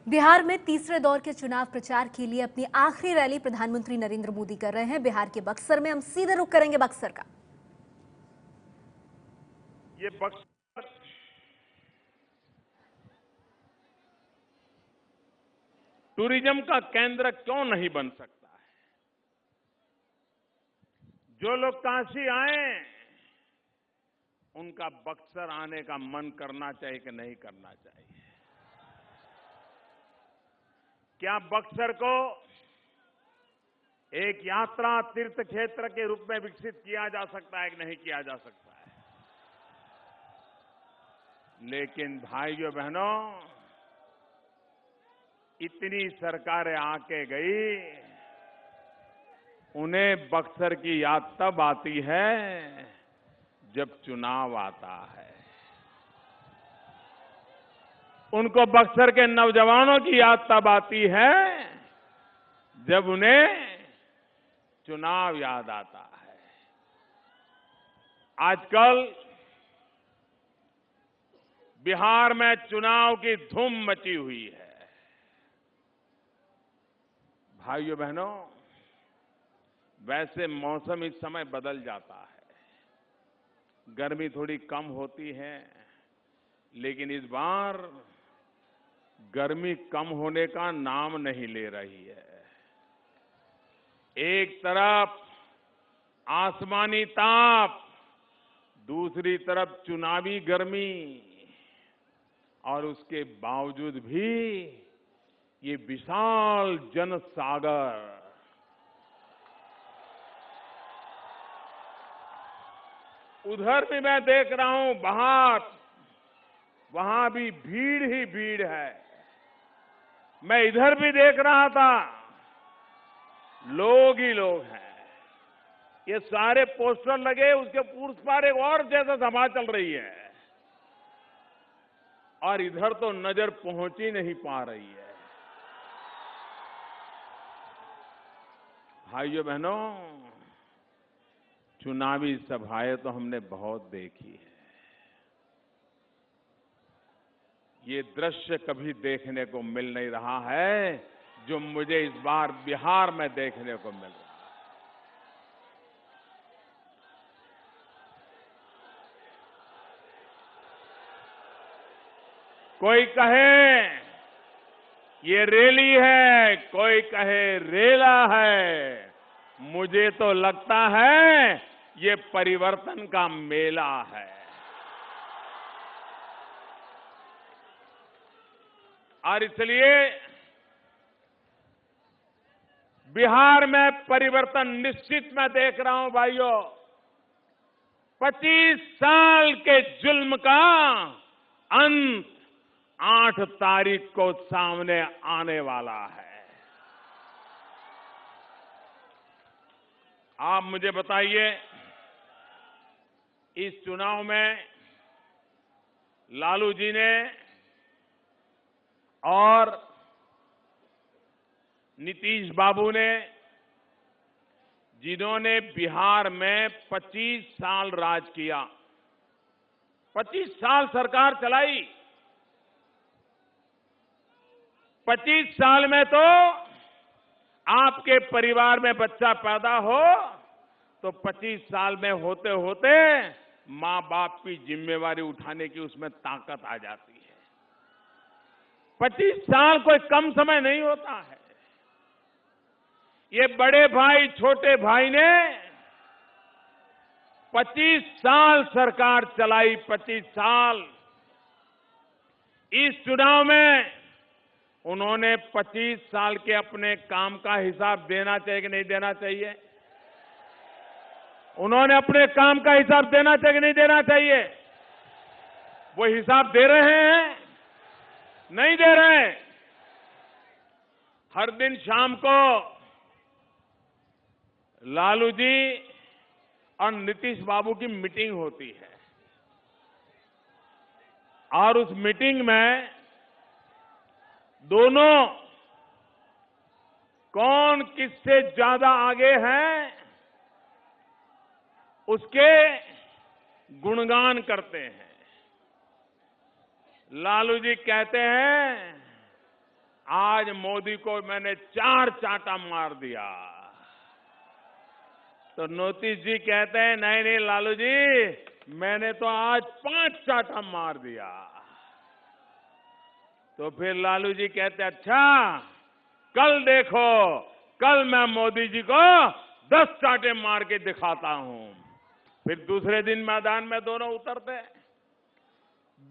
बिहार में तीसरे दौर के चुनाव प्रचार के लिए अपनी आखिरी रैली प्रधानमंत्री नरेंद्र मोदी कर रहे हैं। बिहार के बक्सर में हम सीधे रुख करेंगे बक्सर का। ये बक्सर टूरिज्म का केंद्र क्यों नहीं बन सकता है? जो लोग काशी आए उनका बक्सर आने का मन करना चाहिए कि नहीं करना चाहिए? क्या बक्सर को एक यात्रा तीर्थ क्षेत्र के रूप में विकसित किया जा सकता है कि नहीं किया जा सकता है? लेकिन भाइयों बहनों, इतनी सरकारें आके गई, उन्हें बक्सर की याद तब आती है जब चुनाव आता है। उनको बक्सर के नौजवानों की याद तब आती है जब उन्हें चुनाव याद आता है। आजकल बिहार में चुनाव की धूम मची हुई है। भाइयों बहनों, वैसे मौसम इस समय बदल जाता है, गर्मी थोड़ी कम होती है, लेकिन इस बार गर्मी कम होने का नाम नहीं ले रही है। एक तरफ आसमानी ताप, दूसरी तरफ चुनावी गर्मी, और उसके बावजूद भी ये विशाल जनसागर, उधर भी मैं देख रहा हूं बाहर, वहां भी भीड़ ही भीड़ है। मैं इधर भी देख रहा था, लोग ही लोग हैं। ये सारे पोस्टर लगे, उसके उस पार एक और जैसा सभा चल रही है, और इधर तो नजर पहुंच ही नहीं पा रही है। भाइयों बहनों, चुनावी सभाएं तो हमने बहुत देखी है। ये दृश्य कभी देखने को मिल नहीं रहा है जो मुझे इस बार बिहार में देखने को मिल रहा है। कोई कहे ये रैली है, कोई कहे रेला है, मुझे तो लगता है ये परिवर्तन का मेला है। और इसलिए बिहार में परिवर्तन निश्चित मैं देख रहा हूं भाइयों। 25 साल के जुल्म का अंत 8 तारीख को सामने आने वाला है। आप मुझे बताइए, इस चुनाव में लालू जी ने और नीतीश बाबू ने, जिन्होंने बिहार में 25 साल राज किया, 25 साल सरकार चलाई, 25 साल में तो आपके परिवार में बच्चा पैदा हो तो 25 साल में होते होते मां बाप की जिम्मेवारी उठाने की उसमें ताकत आ जाती है। 25 साल कोई कम समय नहीं होता है। ये बड़े भाई छोटे भाई ने 25 साल सरकार चलाई, 25 साल। इस चुनाव में उन्होंने 25 साल के अपने काम का हिसाब देना चाहिए कि नहीं देना चाहिए? उन्होंने अपने काम का हिसाब देना चाहिए कि नहीं देना चाहिए? वो हिसाब दे रहे हैं? नहीं दे रहे हैं। हर दिन शाम को लालू जी और नीतीश बाबू की मीटिंग होती है, और उस मीटिंग में दोनों कौन किससे ज्यादा आगे है उसके गुणगान करते हैं। लालू जी कहते हैं आज मोदी को मैंने 4 चांटा मार दिया। तो नोटिस जी कहते हैं नहीं नहीं लालू जी, मैंने तो आज 5 चांटा मार दिया। तो फिर लालू जी कहते अच्छा, कल देखो, कल मैं मोदी जी को 10 चांटे मार के दिखाता हूं। फिर दूसरे दिन मैदान में दोनों उतरते।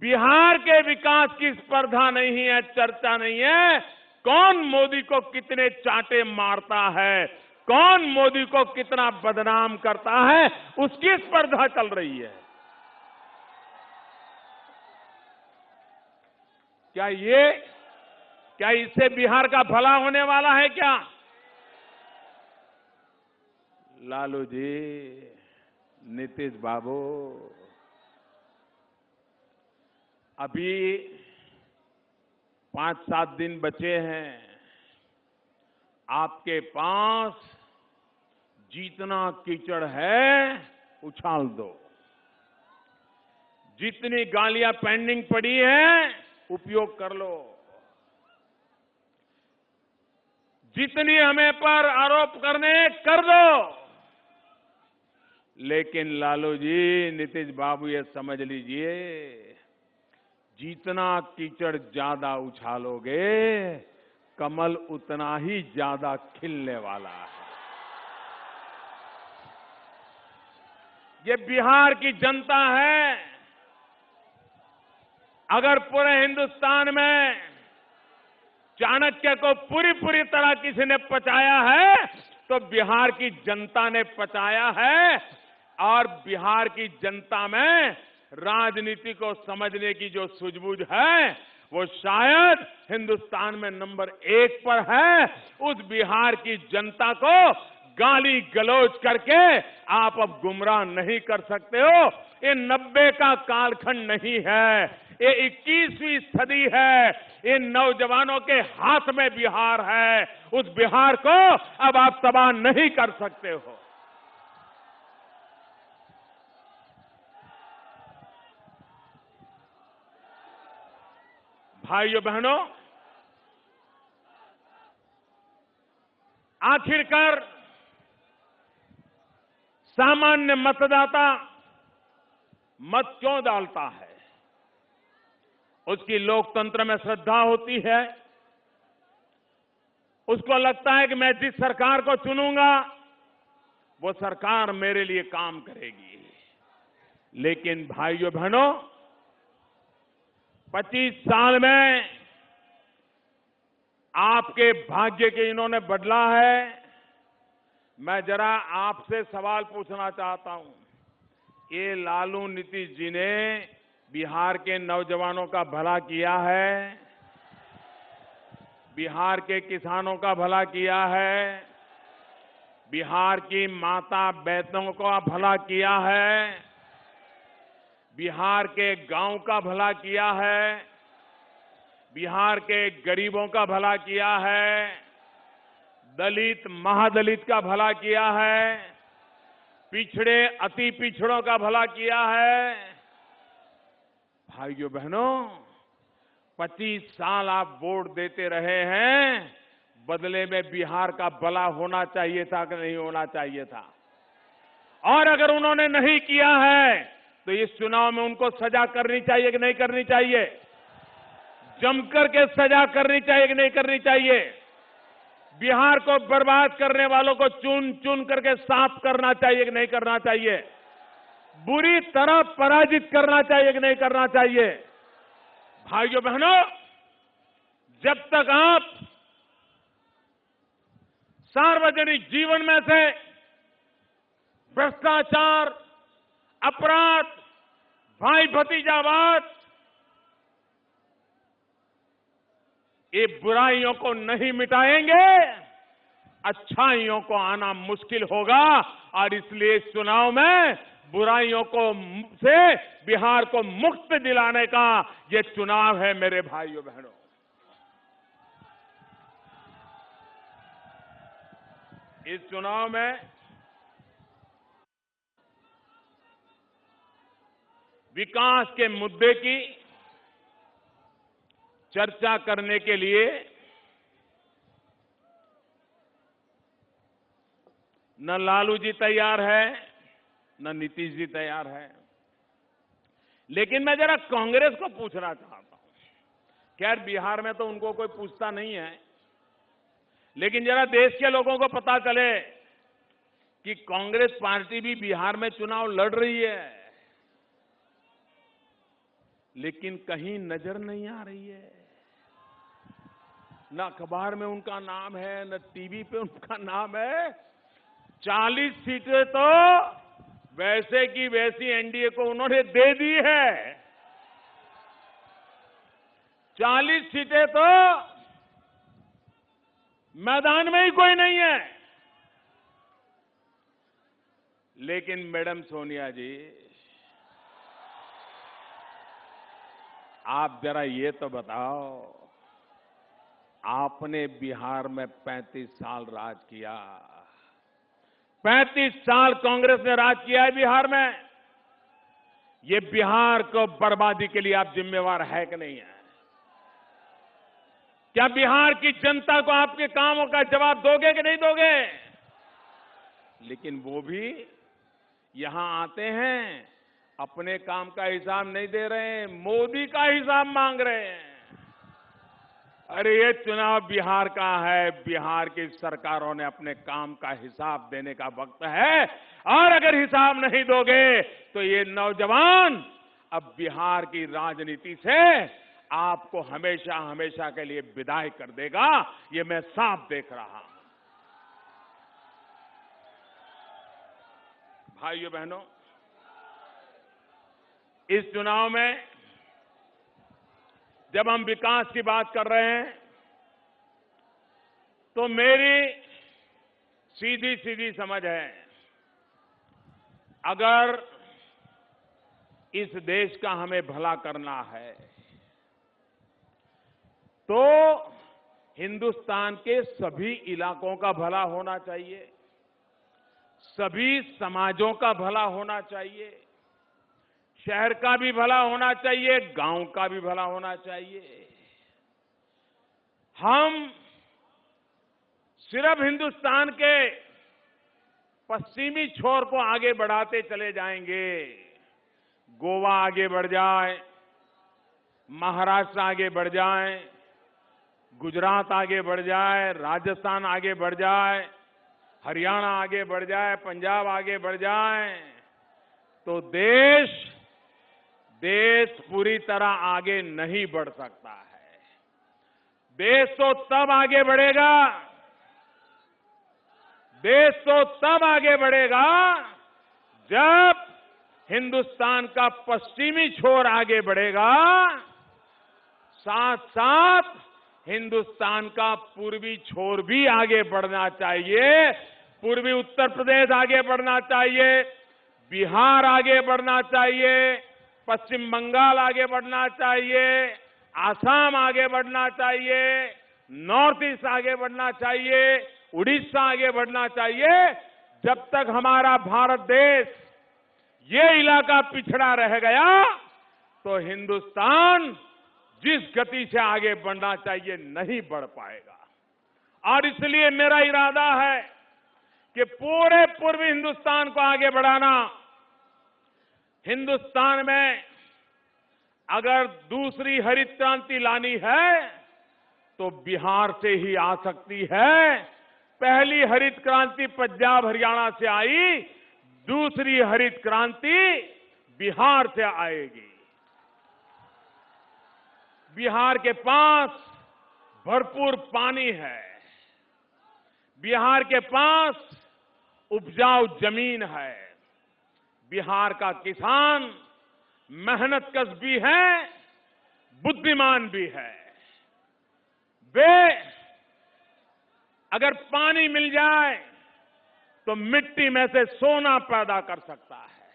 बिहार के विकास की स्पर्धा नहीं है, चर्चा नहीं है। कौन मोदी को कितने चांटे मारता है, कौन मोदी को कितना बदनाम करता है, उसकी स्पर्धा चल रही है। क्या इससे बिहार का भला होने वाला है क्या? लालू जी, नीतीश बाबू, अभी 5-7 दिन बचे हैं। आपके पास जितना कीचड़ है उछाल दो, जितनी गालियां पेंडिंग पड़ी हैं उपयोग कर लो, जितनी हमें पर आरोप करने कर दो। लेकिन लालू जी, नीतीश बाबू, ये समझ लीजिए, जितना कीचड़ ज्यादा उछालोगे कमल उतना ही ज्यादा खिलने वाला है। ये बिहार की जनता है। अगर पूरे हिंदुस्तान में चाणक्य को पूरी तरह किसी ने पचाया है तो बिहार की जनता ने पचाया है। और बिहार की जनता में राजनीति को समझने की जो सूझबूझ है वो शायद हिंदुस्तान में नंबर 1 पर है। उस बिहार की जनता को गाली गलौज करके आप अब गुमराह नहीं कर सकते हो। ये 90 का कालखंड नहीं है, ये 21वीं सदी है। ये नौजवानों के हाथ में बिहार है। उस बिहार को अब आप तबाह नहीं कर सकते हो। भाइयों बहनों, आखिरकार सामान्य मतदाता मत क्यों डालता है? उसकी लोकतंत्र में श्रद्धा होती है। उसको लगता है कि मैं जिस सरकार को चुनूंगा वो सरकार मेरे लिए काम करेगी। लेकिन भाइयों बहनों, 25 साल में आपके भाग्य के इन्होंने बदला है। मैं जरा आपसे सवाल पूछना चाहता हूं। ये लालू नीतीश जी ने बिहार के नौजवानों का भला किया है, बिहार के किसानों का भला किया है, बिहार की माता बहनों का भला किया है, बिहार के गांव का भला किया है, बिहार के गरीबों का भला किया है, दलित महादलित का भला किया है, पिछड़े अति पिछड़ों का भला किया है। भाइयों बहनों, 25 साल आप वोट देते रहे हैं, बदले में बिहार का भला होना चाहिए था कि नहीं होना चाहिए था? और अगर उन्होंने नहीं किया है तो इस चुनाव में उनको सजा करनी चाहिए कि नहीं करनी चाहिए? जमकर के सजा करनी चाहिए कि नहीं करनी चाहिए? बिहार को बर्बाद करने वालों को चुन चुन करके साफ करना चाहिए कि नहीं करना चाहिए? बुरी तरह पराजित करना चाहिए कि नहीं करना चाहिए? भाइयों बहनों, जब तक आप सार्वजनिक जीवन में से भ्रष्टाचार, अपराध, भाई भतीजावाद, ये बुराइयों को नहीं मिटाएंगे, अच्छाइयों को आना मुश्किल होगा। और इसलिए इस चुनाव में बुराइयों को से बिहार को मुक्त दिलाने का ये चुनाव है मेरे भाइयों बहनों। इस चुनाव में विकास के मुद्दे की चर्चा करने के लिए न लालू जी तैयार है, न नीतीश जी तैयार है। लेकिन मैं जरा कांग्रेस को पूछना चाहता हूं। खैर बिहार में तो उनको कोई पूछता नहीं है, लेकिन जरा देश के लोगों को पता चले कि कांग्रेस पार्टी भी बिहार में चुनाव लड़ रही है, लेकिन कहीं नजर नहीं आ रही है। न अखबार में उनका नाम है, न टीवी पे उनका नाम है। 40 सीटें तो वैसे की वैसी एनडीए को उन्होंने दे दी है। 40 सीटें तो मैदान में ही कोई नहीं है। लेकिन मैडम सोनिया जी, आप जरा ये तो बताओ, आपने बिहार में 35 साल राज किया। 35 साल कांग्रेस ने राज किया है बिहार में। ये बिहार को बर्बादी के लिए आप जिम्मेवार है कि नहीं है? क्या बिहार की जनता को आपके कामों का जवाब दोगे कि नहीं दोगे? लेकिन वो भी यहां आते हैं, अपने काम का हिसाब नहीं दे रहे हैं, मोदी का हिसाब मांग रहे हैं। अरे ये चुनाव बिहार का है, बिहार की सरकारों ने अपने काम का हिसाब देने का वक्त है। और अगर हिसाब नहीं दोगे तो ये नौजवान अब बिहार की राजनीति से आपको हमेशा हमेशा के लिए विदाई कर देगा। ये मैं साफ देख रहा हूं। भाइयों बहनों, इस चुनाव में जब हम विकास की बात कर रहे हैं तो मेरी सीधी सीधी समझ है, अगर इस देश का हमें भला करना है तो हिंदुस्तान के सभी इलाकों का भला होना चाहिए, सभी समाजों का भला होना चाहिए, शहर का भी भला होना चाहिए, गांव का भी भला होना चाहिए। हम सिर्फ हिंदुस्तान के पश्चिमी छोर को आगे बढ़ाते चले जाएंगे, गोवा आगे बढ़ जाए, महाराष्ट्र आगे बढ़ जाए, गुजरात आगे बढ़ जाए, राजस्थान आगे बढ़ जाए, हरियाणा आगे बढ़ जाए, पंजाब आगे बढ़ जाए, तो देश पूरी तरह आगे नहीं बढ़ सकता है। देश तो तब आगे बढ़ेगा, देश तो तब आगे बढ़ेगा जब हिंदुस्तान का पश्चिमी छोर आगे बढ़ेगा, साथ साथ हिंदुस्तान का पूर्वी छोर भी आगे बढ़ना चाहिए। पूर्वी उत्तर प्रदेश आगे बढ़ना चाहिए, बिहार आगे बढ़ना चाहिए, पश्चिम बंगाल आगे बढ़ना चाहिए, आसाम आगे बढ़ना चाहिए, नॉर्थ ईस्ट आगे बढ़ना चाहिए, उड़ीसा आगे बढ़ना चाहिए। जब तक हमारा भारत देश ये इलाका पिछड़ा रह गया तो हिंदुस्तान जिस गति से आगे बढ़ना चाहिए नहीं बढ़ पाएगा। और इसलिए मेरा इरादा है कि पूरे पूर्वी हिंदुस्तान को आगे बढ़ाना। हिंदुस्तान में अगर दूसरी हरित क्रांति लानी है तो बिहार से ही आ सकती है। पहली हरित क्रांति पंजाब हरियाणा से आई, दूसरी हरित क्रांति बिहार से आएगी। बिहार के पास भरपूर पानी है, बिहार के पास उपजाऊ जमीन है, बिहार का किसान मेहनतकश भी है, बुद्धिमान भी है। वे अगर पानी मिल जाए तो मिट्टी में से सोना पैदा कर सकता है।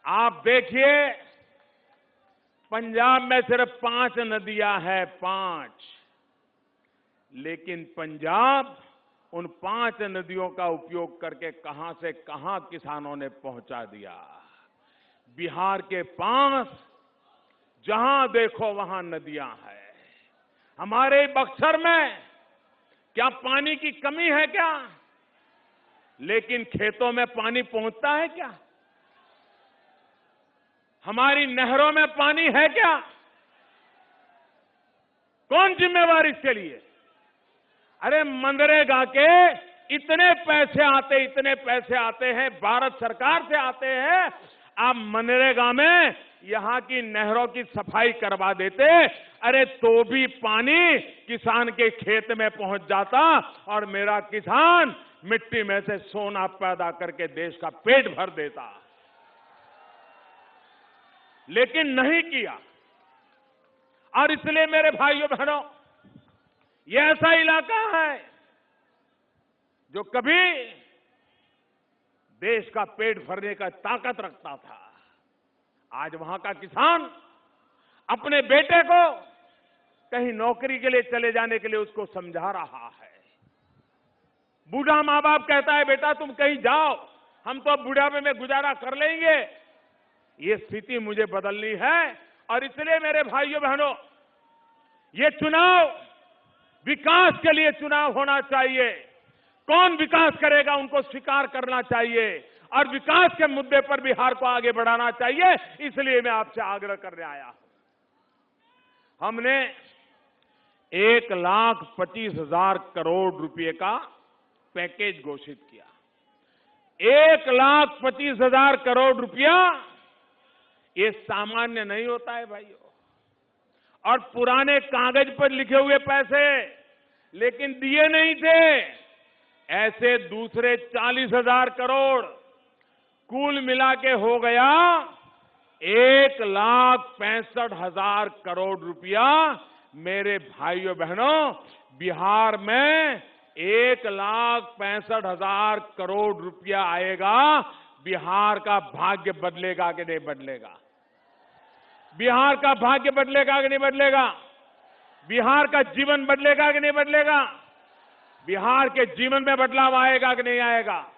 आप देखिए, पंजाब में सिर्फ 5 नदियां हैं, 5, लेकिन पंजाब उन 5 नदियों का उपयोग करके कहां से कहां किसानों ने पहुंचा दिया। बिहार के पास जहां देखो वहां नदियां हैं। हमारे बक्सर में क्या पानी की कमी है क्या? लेकिन खेतों में पानी पहुंचता है क्या? हमारी नहरों में पानी है क्या? कौन जिम्मेवार इसके लिए? अरे मनरेगा के इतने पैसे आते हैं, भारत सरकार से आते हैं। आप मनरेगा में यहां की नहरों की सफाई करवा देते, अरे तो भी पानी किसान के खेत में पहुंच जाता और मेरा किसान मिट्टी में से सोना पैदा करके देश का पेट भर देता। लेकिन नहीं किया। और इसलिए मेरे भाइयों बहनों, ये ऐसा इलाका है जो कभी देश का पेट भरने का ताकत रखता था। आज वहां का किसान अपने बेटे को कहीं नौकरी के लिए चले जाने के लिए उसको समझा रहा है। बूढ़ा मां बाप कहता है, बेटा तुम कहीं जाओ, हम तो बुढ़ापे में गुजारा कर लेंगे। ये स्थिति मुझे बदलनी है। और इसलिए मेरे भाइयों बहनों, ये चुनाव विकास के लिए चुनाव होना चाहिए। कौन विकास करेगा उनको स्वीकार करना चाहिए और विकास के मुद्दे पर बिहार को आगे बढ़ाना चाहिए। इसलिए मैं आपसे आग्रह करने आया हूं। हमने 1,25,000 करोड़ रुपए का पैकेज घोषित किया। 1,25,000 करोड़ रुपया ये सामान्य नहीं होता है भाइयों। और पुराने कागज पर लिखे हुए पैसे, लेकिन दिए नहीं थे। ऐसे दूसरे 40,000 करोड़ कुल मिला के हो गया 1,65,000 करोड़ रुपया। मेरे भाइयों बहनों, बिहार में 1,65,000 करोड़ रुपया आएगा। बिहार का भाग्य बदलेगा कि नहीं बदलेगा? बिहार का भाग्य बदलेगा कि नहीं बदलेगा? बिहार का जीवन बदलेगा कि नहीं बदलेगा? बिहार के जीवन में बदलाव आएगा कि नहीं आएगा?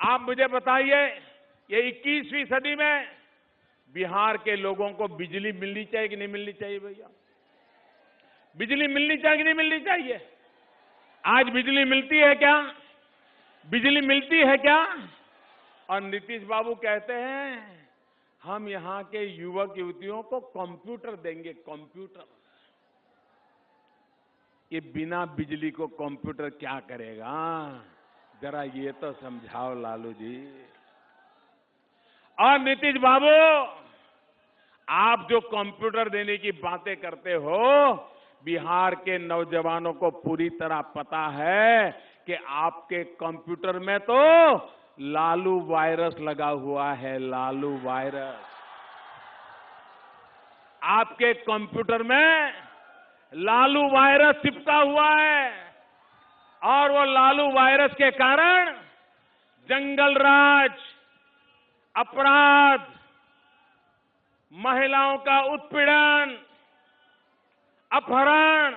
आप मुझे बताइए, ये 21वीं सदी में बिहार के लोगों को बिजली मिलनी चाहिए कि नहीं मिलनी चाहिए भैया? बिजली मिलनी चाहिए कि नहीं मिलनी चाहिए? आज बिजली मिलती है क्या? बिजली मिलती है क्या? और नीतीश बाबू कहते हैं हम यहां के युवक युवतियों को कंप्यूटर देंगे। कंप्यूटर, ये बिना बिजली को कंप्यूटर क्या करेगा? जरा ये तो समझाओ लालू जी। और नीतीश बाबू, आप जो कंप्यूटर देने की बातें करते हो, बिहार के नौजवानों को पूरी तरह पता है कि आपके कंप्यूटर में तो लालू वायरस लगा हुआ है। लालू वायरस आपके कंप्यूटर में लालू वायरस चिपका हुआ है। और वो लालू वायरस के कारण जंगल राज, अपराध, महिलाओं का उत्पीड़न, अपहरण,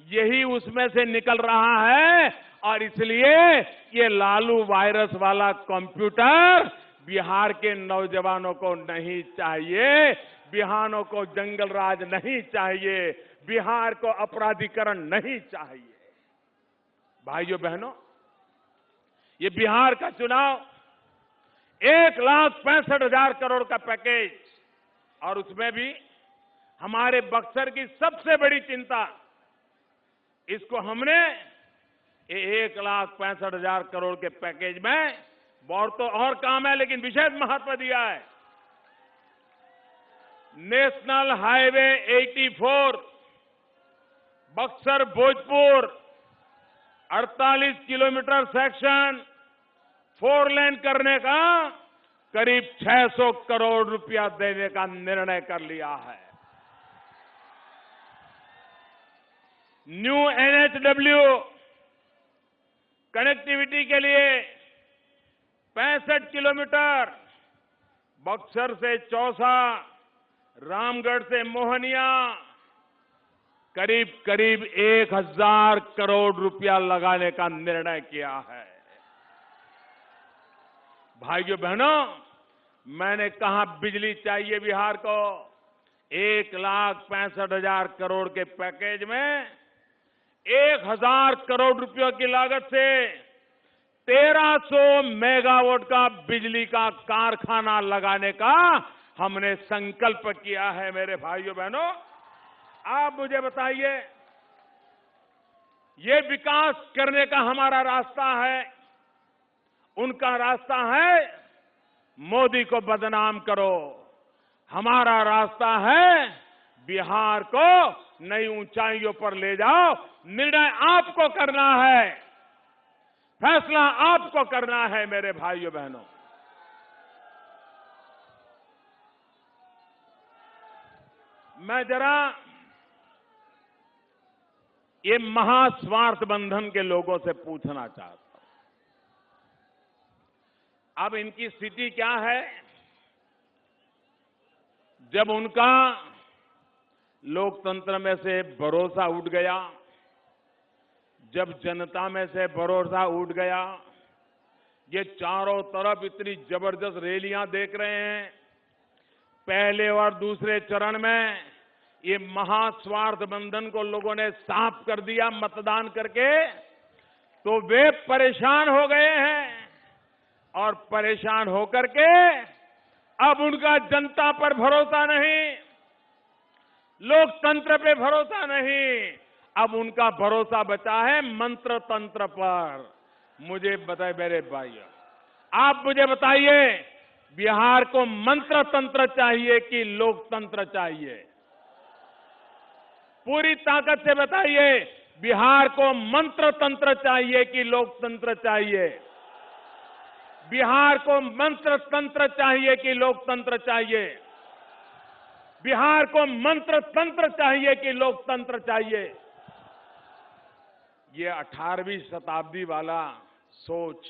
यही उसमें से निकल रहा है। और इसलिए ये लालू वायरस वाला कंप्यूटर बिहार के नौजवानों को नहीं चाहिए। बिहार को जंगल राज नहीं चाहिए। बिहार को अपराधीकरण नहीं चाहिए। भाइयों बहनों, ये बिहार का चुनाव 1,65,000 करोड़ का पैकेज, और उसमें भी हमारे बक्सर की सबसे बड़ी चिंता, इसको हमने 1,65,000 करोड़ के पैकेज में बहुत तो और काम है, लेकिन विशेष महत्व दिया है। National highway 84 Buxar Bhojpur 48 kilometre section 4 लेन करने का करीब 600 करोड़ रुपया देने का निर्णय कर लिया है। न्यू NHW कनेक्टिविटी के लिए 65 किलोमीटर बक्सर से चौसा, रामगढ़ से मोहनिया, करीब करीब 1,000 करोड़ रुपया लगाने का निर्णय किया है। भाइयों बहनों, मैंने कहा बिजली चाहिए बिहार को। 1,65,000 करोड़ के पैकेज में 1,000 करोड़ रुपयों की लागत से 1300 मेगावाट का बिजली का कारखाना लगाने का हमने संकल्प किया है। मेरे भाइयों बहनों, आप मुझे बताइए, ये विकास करने का हमारा रास्ता है, उनका रास्ता है मोदी को बदनाम करो। हमारा रास्ता है बिहार को नई ऊंचाइयों पर ले जाओ। निर्णय आपको करना है, फैसला आपको करना है। मेरे भाइयों बहनों, मैं जरा ये महास्वार्थ बंधन के लोगों से पूछना चाहता हूं, अब इनकी स्थिति क्या है? जब उनका लोकतंत्र में से भरोसा उठ गया, जब जनता में से भरोसा उठ गया, ये चारों तरफ इतनी जबरदस्त रैलियां देख रहे हैं। पहले और दूसरे चरण में ये महास्वार्थ बंधन को लोगों ने साफ कर दिया मतदान करके, तो वे परेशान हो गए हैं और परेशान होकर के अब उनका जनता पर भरोसा नहीं, लोकतंत्र पे भरोसा नहीं, अब उनका भरोसा बचा है मंत्र तंत्र पर। मुझे बताइए मेरे भाइयों, आप मुझे बताइए, बिहार को मंत्र तंत्र चाहिए कि लोकतंत्र चाहिए? पूरी ताकत से बताइए, बिहार को मंत्र तंत्र चाहिए कि लोकतंत्र चाहिए? बिहार को मंत्र तंत्र चाहिए कि लोकतंत्र चाहिए? बिहार को मंत्र तंत्र चाहिए कि लोकतंत्र चाहिए? ये 18वीं शताब्दी वाला सोच,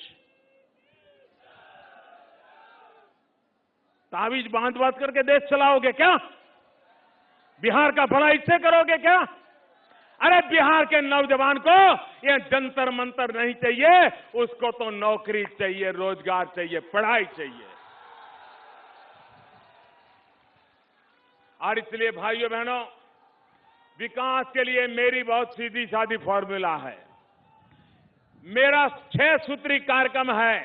तावीज बांध बांध करके देश चलाओगे क्या? बिहार का भला इससे करोगे क्या? अरे बिहार के नौजवान को ये जंतर मंतर नहीं चाहिए, उसको तो नौकरी चाहिए, रोजगार चाहिए, पढ़ाई चाहिए। और इसलिए भाइयों बहनों, विकास के लिए मेरी बहुत सीधी सादी फॉर्मूला है। मेरा 6 सूत्री कार्यक्रम है,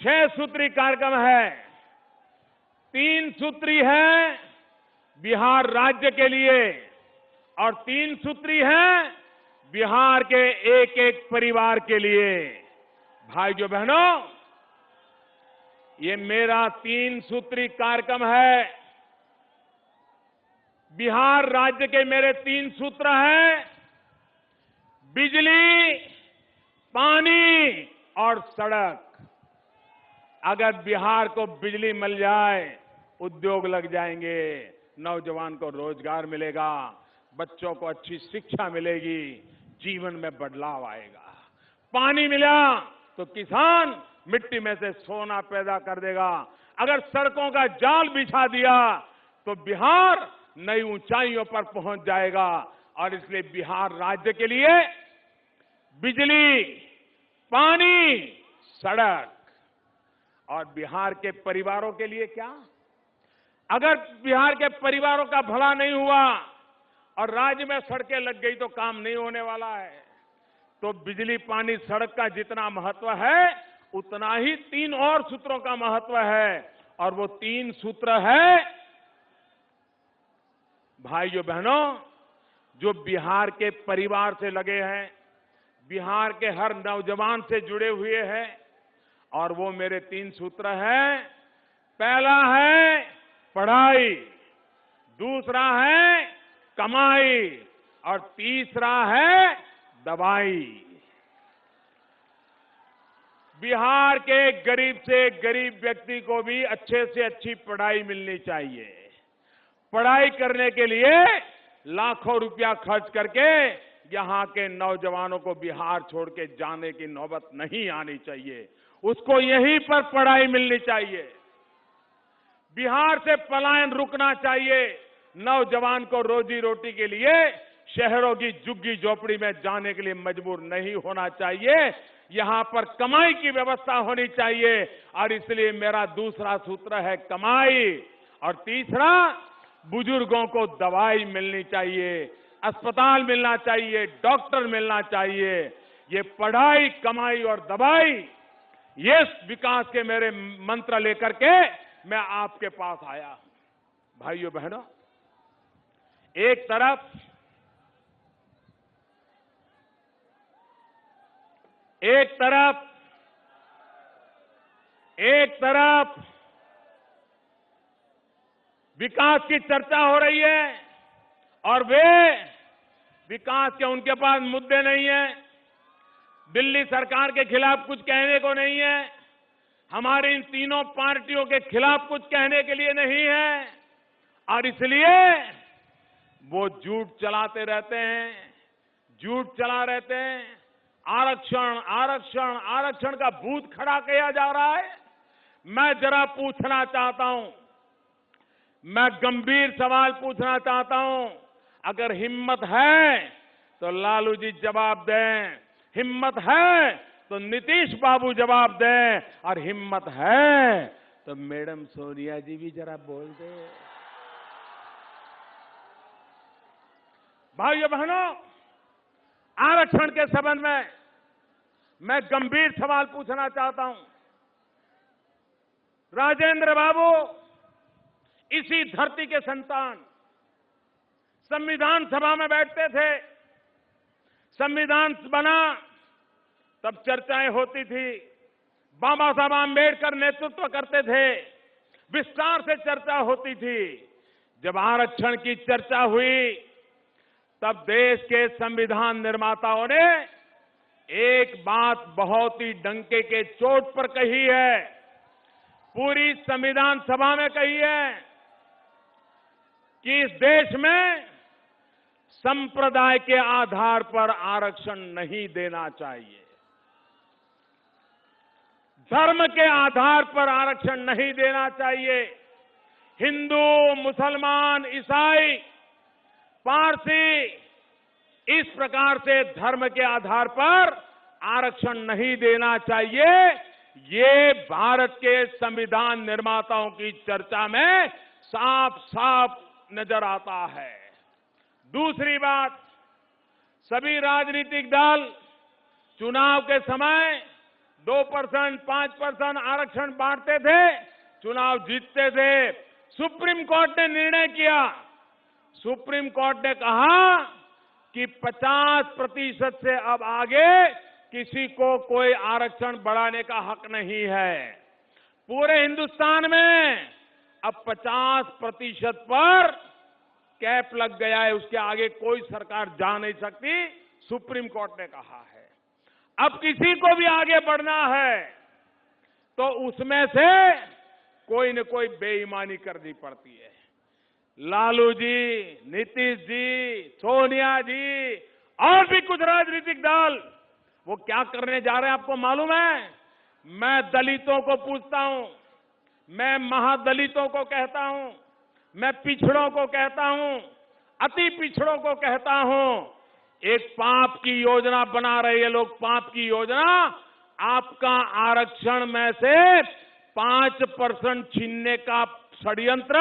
6 सूत्री कार्यक्रम है। 3 सूत्री है बिहार राज्य के लिए और 3 सूत्री है बिहार के एक एक परिवार के लिए। भाइयों बहनों, ये मेरा 3 सूत्री कार्यक्रम है। बिहार राज्य के मेरे 3 सूत्र हैं: बिजली, पानी और सड़क। अगर बिहार को बिजली मिल जाए, उद्योग लग जाएंगे, नौजवान को रोजगार मिलेगा, बच्चों को अच्छी शिक्षा मिलेगी, जीवन में बदलाव आएगा। पानी मिला तो किसान मिट्टी में से सोना पैदा कर देगा। अगर सड़कों का जाल बिछा दिया तो बिहार नई ऊंचाइयों पर पहुंच जाएगा। और इसलिए बिहार राज्य के लिए बिजली, पानी, सड़क, और बिहार के परिवारों के लिए क्या? अगर बिहार के परिवारों का भला नहीं हुआ और राज्य में सड़कें लग गई तो काम नहीं होने वाला है। तो बिजली, पानी, सड़क का जितना महत्व है, उतना ही 3 और सूत्रों का महत्व है। और वो 3 सूत्र है, भाइयों बहनों, जो बिहार के परिवार से लगे हैं, बिहार के हर नौजवान से जुड़े हुए हैं। और वो मेरे 3 सूत्र हैं। पहला है पढ़ाई, दूसरा है कमाई और तीसरा है दवाई। बिहार के गरीब से गरीब व्यक्ति को भी अच्छे से अच्छी पढ़ाई मिलनी चाहिए। पढ़ाई करने के लिए लाखों रुपया खर्च करके यहां के नौजवानों को बिहार छोड़ के जाने की नौबत नहीं आनी चाहिए। उसको यहीं पर पढ़ाई मिलनी चाहिए। बिहार से पलायन रुकना चाहिए। नौजवान को रोजी रोटी के लिए शहरों की झुग्गी झोपड़ी में जाने के लिए मजबूर नहीं होना चाहिए। यहां पर कमाई की व्यवस्था होनी चाहिए। और इसलिए मेरा दूसरा सूत्र है कमाई, और तीसरा बुजुर्गों को दवाई मिलनी चाहिए, अस्पताल मिलना चाहिए, डॉक्टर मिलना चाहिए। ये पढ़ाई, कमाई और दबाई, ये विकास के मेरे मंत्र लेकर के मैं आपके पास आया हूं। भाइयों बहनों, एक तरफ विकास की चर्चा हो रही है और वे विकास के उनके पास मुद्दे नहीं है, दिल्ली सरकार के खिलाफ कुछ कहने को नहीं है, हमारी इन तीनों पार्टियों के खिलाफ कुछ कहने के लिए नहीं है, और इसलिए वो झूठ चलाते रहते हैं, झूठ चला रहते हैं। आरक्षण आरक्षण आरक्षण का भूत खड़ा किया जा रहा है। मैं जरा पूछना चाहता हूं, मैं गंभीर सवाल पूछना चाहता हूं, अगर हिम्मत है तो लालू जी जवाब दें, हिम्मत है तो नीतीश बाबू जवाब दें, और हिम्मत है तो मैडम सोनिया जी भी जरा बोल दें। भाइयों बहनों, आरक्षण के संबंध में मैं गंभीर सवाल पूछना चाहता हूं। राजेंद्र बाबू इसी धरती के संतान, संविधान सभा में बैठते थे, संविधान बना तब चर्चाएं होती थी, बाबा साहब आंबेडकर नेतृत्व करते थे, विस्तार से चर्चा होती थी। जब आरक्षण की चर्चा हुई तब देश के संविधान निर्माताओं ने एक बात बहुत ही डंके के चोट पर कही है, पूरी संविधान सभा में कही है कि इस देश में संप्रदाय के आधार पर आरक्षण नहीं देना चाहिए, धर्म के आधार पर आरक्षण नहीं देना चाहिए। हिंदू, मुसलमान, ईसाई, पारसी, इस प्रकार से धर्म के आधार पर आरक्षण नहीं देना चाहिए। ये भारत के संविधान निर्माताओं की चर्चा में साफ साफ नजर आता है। दूसरी बात, सभी राजनीतिक दल चुनाव के समय 2%, 5% आरक्षण बांटते थे, चुनाव जीतते थे। सुप्रीम कोर्ट ने निर्णय किया, सुप्रीम कोर्ट ने कहा कि 50% से अब आगे किसी को कोई आरक्षण बढ़ाने का हक नहीं है। पूरे हिंदुस्तान में अब 50% पर कैप लग गया है, उसके आगे कोई सरकार जा नहीं सकती, सुप्रीम कोर्ट ने कहा है। अब किसी को भी आगे बढ़ना है तो उसमें से कोई न कोई बेईमानी करनी पड़ती है। लालू जी, नीतीश जी, सोनिया जी और भी कुछ राजनीतिक दल वो क्या करने जा रहे हैं आपको मालूम है? मैं दलितों को पूछता हूं, मैं महादलितों को कहता हूं, मैं पिछड़ों को कहता हूं, अति पिछड़ों को कहता हूं, एक पाप की योजना बना रहे हैं लोग, पाप की योजना। आपका आरक्षण में से 5% छीनने का षड्यंत्र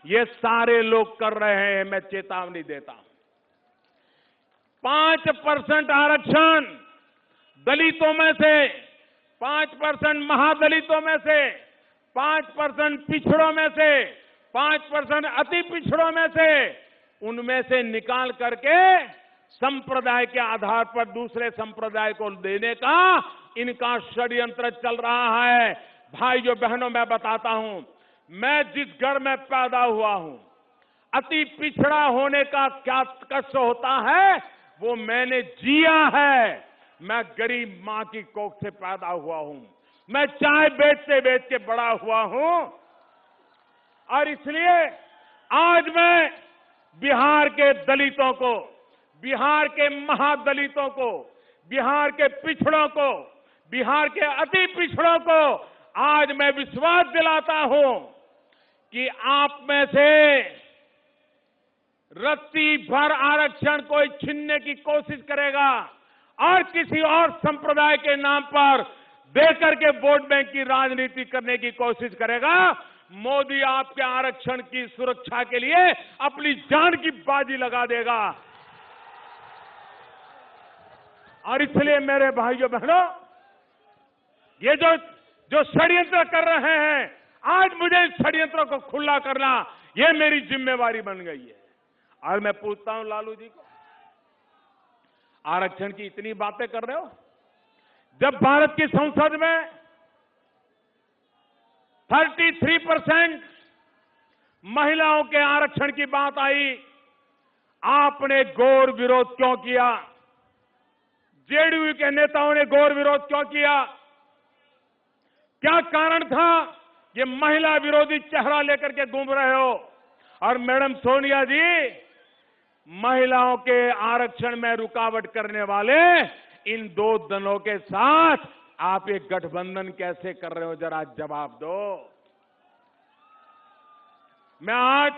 ये सारे लोग कर रहे हैं, मैं चेतावनी देता हूं। 5% आरक्षण दलितों में से, 5% महादलितों में से, 5% पिछड़ों में से, 5% अति पिछड़ों में से, उनमें से निकाल करके संप्रदाय के आधार पर दूसरे संप्रदाय को देने का इनका षड्यंत्र चल रहा है। भाइयों बहनों, मैं बताता हूं, मैं जिस घर में पैदा हुआ हूं, अति पिछड़ा होने का क्या कष्ट होता है वो मैंने जिया है। मैं गरीब मां की कोख से पैदा हुआ हूं, मैं चाय बेचते बेच के बड़ा हुआ हूं, और इसलिए आज मैं बिहार के दलितों को, बिहार के महादलितों को, बिहार के पिछड़ों को, बिहार के अति पिछड़ों को आज मैं विश्वास दिलाता हूं कि आप में से रत्ती भर आरक्षण कोई छीनने की कोशिश करेगा और किसी और संप्रदाय के नाम पर देकर के वोट बैंक की राजनीति करने की कोशिश करेगा, मोदी आपके आरक्षण की सुरक्षा के लिए अपनी जान की बाजी लगा देगा। और इसलिए मेरे भाइयों बहनों, ये जो षड्यंत्र कर रहे हैं, आज मुझे इस षड्यंत्र को खुला करना, ये मेरी जिम्मेवारी बन गई है। और मैं पूछता हूं लालू जी को, आरक्षण की इतनी बातें कर रहे हो, जब भारत की संसद में 33% महिलाओं के आरक्षण की बात आई, आपने घोर विरोध क्यों किया? जेडीयू के नेताओं ने घोर विरोध क्यों किया? क्या कारण था? ये महिला विरोधी चेहरा लेकर के घूम रहे हो। और मैडम सोनिया जी, महिलाओं के आरक्षण में रुकावट करने वाले इन दो दलों के साथ आप एक गठबंधन कैसे कर रहे हो, जरा जवाब दो। मैं आज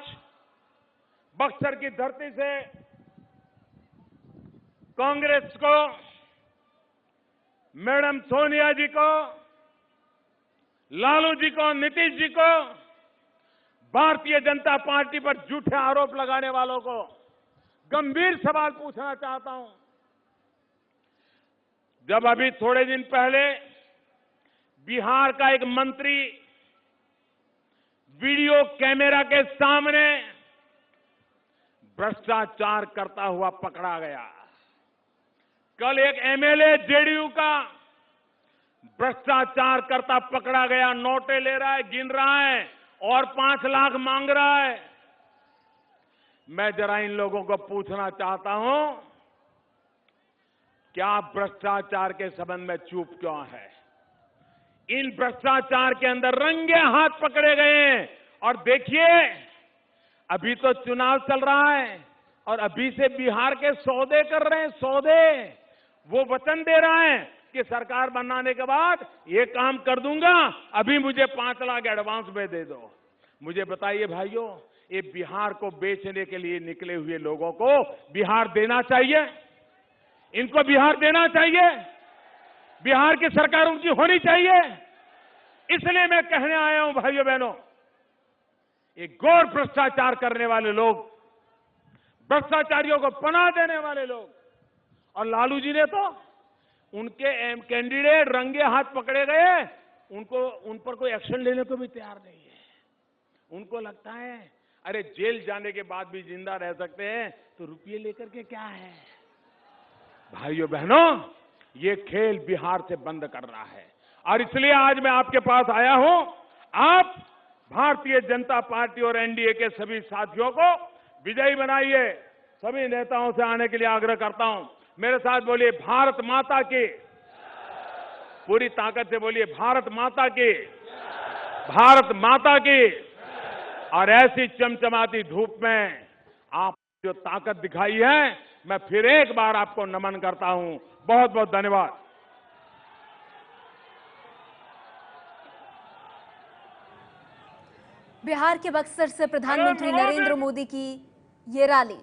बक्सर की धरती से कांग्रेस को, मैडम सोनिया जी को, लालू जी को, नीतीश जी को, भारतीय जनता पार्टी पर झूठे आरोप लगाने वालों को गंभीर सवाल पूछना चाहता हूं। जब अभी थोड़े दिन पहले बिहार का एक मंत्री वीडियो कैमरा के सामने भ्रष्टाचार करता हुआ पकड़ा गया, कल एक एमएलए जेडीयू का भ्रष्टाचार करता पकड़ा गया, नोटें ले रहा है, गिन रहा है और 5 लाख मांग रहा है। मैं जरा इन लोगों को पूछना चाहता हूं, क्या भ्रष्टाचार के संबंध में चुप क्यों है? इन भ्रष्टाचार के अंदर रंगे हाथ पकड़े गए हैं। और देखिए, अभी तो चुनाव चल रहा है और अभी से बिहार के सौदे कर रहे हैं, सौदे। वो वचन दे रहा है कि सरकार बनाने के बाद ये काम कर दूंगा, अभी मुझे 5 लाख एडवांस में दे दो। मुझे बताइए भाइयों, ये बिहार को बेचने के लिए निकले हुए लोगों को बिहार देना चाहिए? इनको बिहार देना चाहिए? बिहार की सरकार उनकी होनी चाहिए? इसलिए मैं कहने आया हूं भाइयों बहनों, ये घोर भ्रष्टाचार करने वाले लोग, भ्रष्टाचारियों को पनाह देने वाले लोग, और लालू जी ने तो उनके कैंडिडेट रंगे हाथ पकड़े गए, उन पर कोई एक्शन लेने को भी तैयार नहीं है। उनको लगता है अरे जेल जाने के बाद भी जिंदा रह सकते हैं, तो रुपये लेकर के क्या है? भाइयों बहनों, ये खेल बिहार से बंद कर रहा है। और इसलिए आज मैं आपके पास आया हूं। आप भारतीय जनता पार्टी और एनडीए के सभी साथियों को विजयी बनाइए। सभी नेताओं से आने के लिए आग्रह करता हूं। मेरे साथ बोलिए भारत माता की, पूरी ताकत से बोलिए भारत माता की, भारत माता की। और ऐसी चमचमाती धूप में आप जो ताकत दिखाई है, मैं फिर एक बार आपको नमन करता हूं। बहुत बहुत धन्यवाद। बिहार के बक्सर से प्रधानमंत्री नरेंद्र मोदी की ये रैली